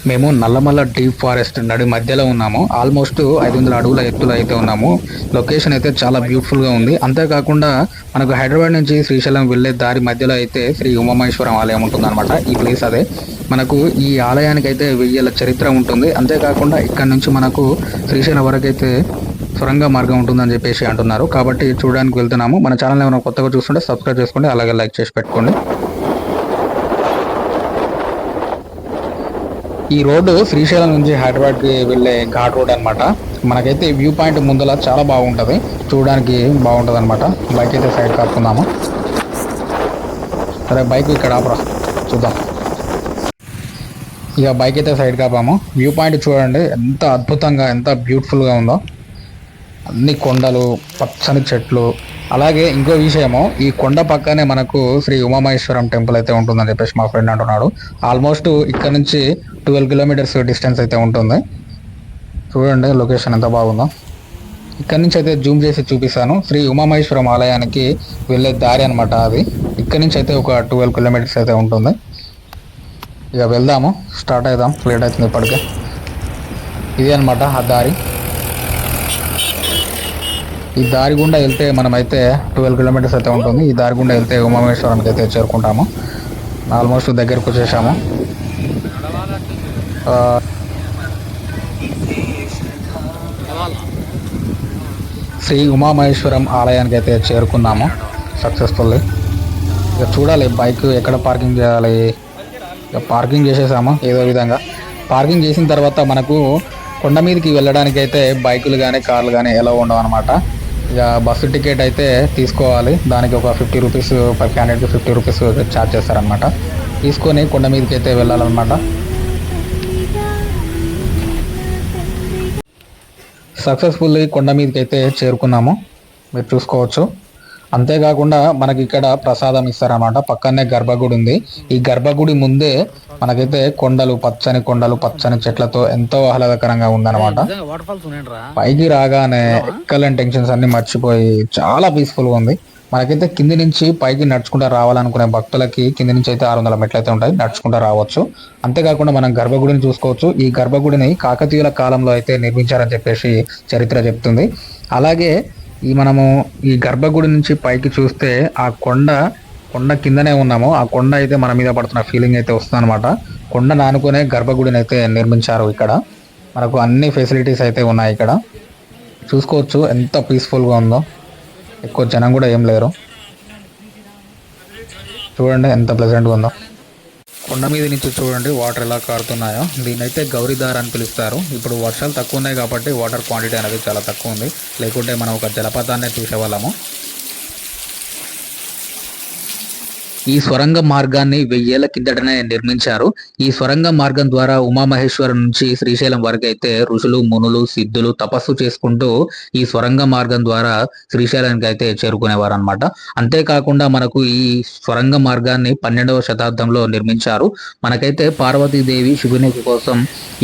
మేము Nallamala deep forest నడి మధ్యలో ఉన్నాము. ఆల్మోస్ట్ 500 అడుగుల ఎత్తులో అయితే ఉన్నాము. లొకేషన్ అయితే చాలా బ్యూటిఫుల్గా ఉంది. అంతేకాకుండా మనకు హైదరాబాద్ నుంచి శ్రీశైలం వెళ్ళే దారి మధ్యలో అయితే శ్రీ ఉమామహేశ్వరం ఆలయం ఉంటుందన్నమాట. ఈ ప్లేస్ అదే. మనకు ఈ ఆలయానికి అయితే 1000 ఏళ్ల చరిత్ర ఉంటుంది. అంతేకాకుండా ఇక్కడ నుంచి మనకు శ్రీశైలం వరకు అయితే సొరంగ మార్గం ఉంటుందని చెప్పేసి అంటున్నారు. కాబట్టి చూడడానికి వెళ్తున్నాము. మన ఛానల్ ఏమైనా కొత్తగా చూస్తుంటే సబ్స్క్రైబ్ చేసుకోండి, అలాగే లైక్ చేసి పెట్టుకోండి. ఈ రోడ్డు శ్రీశైలం నుంచి హైదరాబాద్కి వెళ్ళే ఘాట్ రోడ్ అనమాట. మనకైతే వ్యూ పాయింట్ ముందల చాలా బాగుంటుంది, చూడడానికి బాగుంటుంది అనమాట. బైక్ అయితే సైడ్ కాపుకుందాము. సరే బైక్ ఇక్కడ ఆపరా, చూద్దాం. ఇక బైక్ అయితే సైడ్ కాపాము. వ్యూ పాయింట్ చూడండి ఎంత అద్భుతంగా, ఎంత బ్యూటిఫుల్గా ఉందో. అన్ని కొండలు, పచ్చని చెట్లు. అలాగే ఇంకో విషయము, ఈ కొండ పక్కనే మనకు శ్రీ ఉమామహేశ్వరం టెంపుల్ అయితే ఉంటుందని చెప్పేసి మా ఫ్రెండ్ అంటున్నాడు. ఆల్మోస్ట్ ఇక్కడ నుంచి 12 కిలోమీటర్స్ డిస్టెన్స్ అయితే ఉంటుంది. చూడండి లొకేషన్ ఎంత బాగుందో. ఇక్కడ నుంచి అయితే జూమ్ చేసి చూపిస్తాను. శ్రీ ఉమామహేశ్వరం ఆలయానికి వెళ్ళే దారి అనమాట అది. ఇక్కడ నుంచి అయితే ఒక 12 కిలోమీటర్స్ అయితే ఉంటుంది. ఇక వెళ్దాము, స్టార్ట్ అవుదాం, లేట్ అవుతుంది ఇప్పటికే. ఇది అనమాట ఆ దారి. ఈ దారి గుండా వెళ్తే మనమైతే 12 కిలోమీటర్స్ అయితే ఉంటుంది. ఈ దారి గుండా వెళ్తే ఉమామహేశ్వరానికి అయితే చేరుకుంటాము. ఆల్మోస్ట్ దగ్గరకు వచ్చేసాము. శ్రీ ఉమామహేశ్వరం ఆలయానికి అయితే చేరుకున్నాము సక్సెస్ఫుల్లీ. ఇక చూడాలి బైక్ ఎక్కడ పార్కింగ్ చేయాలి. ఇక పార్కింగ్ చేసేసాము ఏదో విధంగా. పార్కింగ్ చేసిన తర్వాత మనకు కొండ మీదకి వెళ్ళడానికి అయితే బైకులు కానీ కార్లు కానీ ఎలా ఉండవు అనమాట. ఇక బస్సు టికెట్ అయితే తీసుకోవాలి. దానికి ఒక 50 రూపీస్, పర్ క్యాండిడేట్కి 50 రూపీస్ ఛార్జ్ చేస్తారనమాట. తీసుకొని కొండ మీదకి అయితే వెళ్ళాలన్నమాట. సక్సెస్ఫుల్లీ కొండ మీదకి అయితే చేరుకున్నాము, మీరు చూసుకోవచ్చు. అంతేకాకుండా మనకి ఇక్కడ ప్రసాదం ఇస్తారన్నమాట. పక్కనే గర్భగుడి ఉంది. ఈ గర్భగుడి ముందే మనకైతే కొండలు, పచ్చని కొండలు, పచ్చని చెట్లతో ఎంతో ఆహ్లాదకరంగా ఉందన్నమాట. పైకి రాగానే ఎక్కలేని టెన్షన్స్ అన్ని మర్చిపోయి చాలా పీస్ఫుల్గా ఉంది. మనకైతే కింది నుంచి పైకి నడుచుకుంటూ రావాలనుకునే భక్తులకి కింది నుంచి అయితే 600 మెట్లు అయితే ఉంటాయి, నడుచుకుంటూ రావచ్చు. అంతేకాకుండా మనం గర్భగుడిని చూసుకోవచ్చు. ఈ గర్భగుడిని కాకతీయుల కాలంలో అయితే నిర్మించారని చెప్పేసి చరిత్ర చెప్తుంది. అలాగే మనము ఈ గర్భగుడి నుంచి పైకి చూస్తే ఆ కొండ కిందనే ఉన్నాము. ఆ కొండ అయితే మన మీద పడుతున్న ఫీలింగ్ అయితే వస్తుంది అనమాట. కొండ నానుకునే గర్భగుడిని అయితే నిర్మించారు. ఇక్కడ మనకు అన్ని ఫెసిలిటీస్ అయితే ఉన్నాయి. ఇక్కడ చూసుకోవచ్చు ఎంత పీస్ఫుల్గా ఉందో. ఎక్కువ జనం కూడా ఏం లేరు. చూడండి ఎంత ప్లెజెంట్గా ఉందో. కొండ మీద నుంచి చూడండి వాటర్ ఎలా కారుతున్నాయో. దీన్నైతే గౌరీధార అని పిలుస్తారు. ఇప్పుడు వర్షాలు తక్కువ ఉన్నాయి కాబట్టి వాటర్ క్వాంటిటీ అనేది చాలా తక్కువ ఉంది, లేకుంటే మనం ఒక జలపాతాన్ని చూసేవాళ్ళము. ఈ సొరంగ మార్గాన్ని 1000 ఏళ్ల కిందటనే నిర్మించారు. ఈ సొరంగ మార్గం ద్వారా ఉమామహేశ్వరం నుంచి శ్రీశైలం వరకు అయితే ఋషులు, మునులు, సిద్ధులు తపస్సు చేసుకుంటూ ఈ సొరంగ మార్గం ద్వారా శ్రీశైలానికి అయితే చేరుకునేవారు అనమాట. అంతేకాకుండా మనకు ఈ సొరంగ మార్గాన్ని 12వ శతాబ్దంలో నిర్మించారు. మనకైతే పార్వతీదేవి శివుని కోసం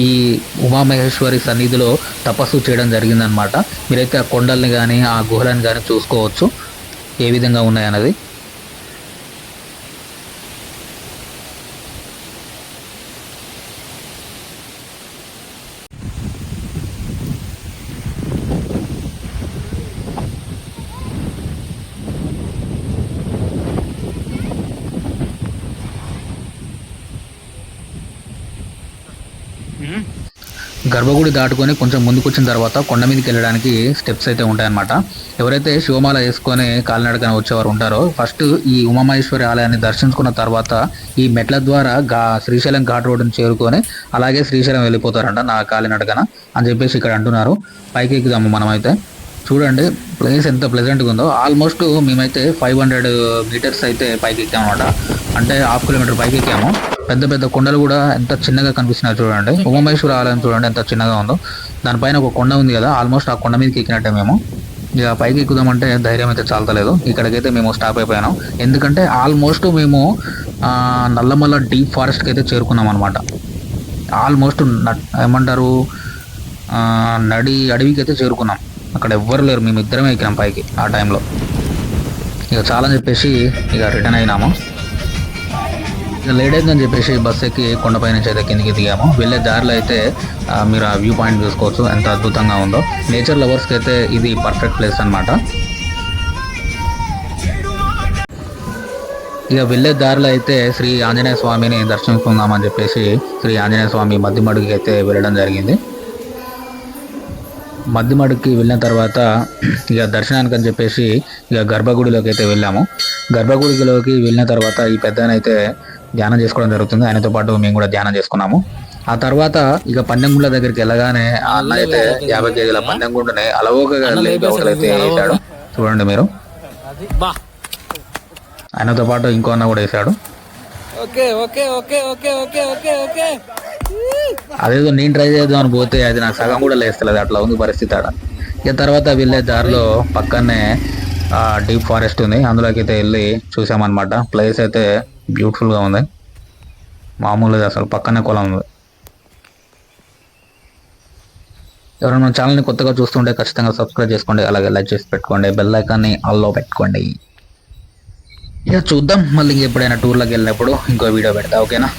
ఈ ఉమామహేశ్వరి సన్నిధిలో తపస్సు చేయడం జరిగిందనమాట. మీరైతే ఆ కొండల్ని కానీ ఆ గుహలను కానీ చూసుకోవచ్చు ఏ విధంగా ఉన్నాయన్నది. గర్భగుడి దాటుకొని కొంచెం ముందుకు వచ్చిన తర్వాత కొండ మీదకి వెళ్ళడానికి స్టెప్స్ అయితే ఉంటాయన్నమాట. ఎవరైతే శివమాల వేసుకొని కాలినడకన వచ్చేవారు ఉంటారో ఫస్ట్ ఈ ఉమామహేశ్వరి ఆలయాన్ని దర్శించుకున్న తర్వాత ఈ మెట్ల ద్వారా శ్రీశైలం ఘాట్ రోడ్డుని చేరుకొని అలాగే శ్రీశైలం వెళ్ళిపోతారంట నా కాలినడకన అని చెప్పేసి ఇక్కడ అంటున్నారు. పైకి ఎక్కుదాము మనమైతే. చూడండి ప్లేస్ ఎంత ప్లెజెంట్గా ఉందో. ఆల్మోస్ట్ మేమైతే 500 మీటర్స్ అయితే పైకి ఎక్కామన్నమాట. అంటే 1/2 కిలోమీటర్ పైకి ఎక్కాము. పెద్ద పెద్ద కొండలు కూడా ఎంత చిన్నగా కనిపిస్తున్నాయి చూడండి. ఉమామహేశ్వర ఆలయం చూడండి ఎంత చిన్నగా ఉందో. దానిపైన ఒక కొండ ఉంది కదా, ఆల్మోస్ట్ ఆ కొండ మీదకి ఎక్కినట్టే మేము. ఇక పైకి ఎక్కుదామంటే ధైర్యం అయితే చాలతలేదు. ఇక్కడికైతే మేము స్టాప్ అయిపోయాను. ఎందుకంటే ఆల్మోస్ట్ మేము నల్లమల్ల డీప్ ఫారెస్ట్కి అయితే చేరుకున్నాం అనమాట. ఆల్మోస్ట్ ఏమంటారు నడి అడవికి అయితే చేరుకున్నాం. అక్కడ ఎవ్వరు లేరు, మేము ఇద్దరమే ఎక్కినాం పైకి ఆ టైంలో. ఇక చాలా చెప్పేసి ఇక రిటర్న్ అయినాము. ఇక లేట్ అయిందని చెప్పేసి బస్ ఎక్కి కొండపై నుంచి అయితే కిందికి దిగాము. వెళ్ళే దారిలో అయితే మీరు ఆ వ్యూ పాయింట్ చూసుకోవచ్చు ఎంత అద్భుతంగా ఉందో. నేచర్ లవర్స్కి అయితే ఇది పర్ఫెక్ట్ ప్లేస్ అనమాట. ఇక వెళ్ళే దారిలో అయితే శ్రీ ఆంజనేయ స్వామిని దర్శించుకుందామని చెప్పేసి శ్రీ ఆంజనేయ స్వామి మద్దిమడుగుకి అయితే వెళ్ళడం జరిగింది. మద్దిమడుగుకి వెళ్ళిన తర్వాత ఇక దర్శనానికి అని చెప్పేసి ఇక గర్భగుడిలోకి అయితే వెళ్ళాము. గర్భగుడిలోకి వెళ్ళిన తర్వాత ఈ పెద్దనైతే ధ్యానం చేసుకోవడం జరుగుతుంది. ఆయనతో పాటు మేము కూడా ధ్యానం చేసుకున్నాము. ఆ తర్వాత ఇక పన్నెంగుండ్ల దగ్గరికి వెళ్ళగానే ఆ అన్న అయితే 50 కేజీల పన్నెంగుండని అలవోకగా అయితే వేసాడు. చూడండి మీరు, ఆయనతో పాటు ఇంకో అన్న కూడా వేసాడు. అదేదో నేను ట్రై చేద్దాం అని పోతే అది నాకు సగం కూడా లేస్తలేదు, అట్లా ఉంది పరిస్థితి ఆడ. ఇక తర్వాత వెళ్ళే దారిలో పక్కనే డీప్ ఫారెస్ట్ ఉంది, అందులోకి అయితే వెళ్ళి చూసామన్నమాట. ప్లేస్ అయితే బ్యూటిఫుల్గా ఉంది, మామూలుగా అసలు పక్కనే పొలం ఉంది. ఎవరైనా మన ఛానల్ని కొత్తగా చూస్తుంటే ఖచ్చితంగా సబ్స్క్రైబ్ చేసుకోండి, అలాగే లైక్ చేసి పెట్టుకోండి, బెల్ ఐకాన్ని ఆల్లో పెట్టుకోండి. ఇక చూద్దాం మళ్ళీ ఎప్పుడైనా టూర్లోకి వెళ్ళినప్పుడు ఇంకో వీడియో పెడతా, ఓకేనా.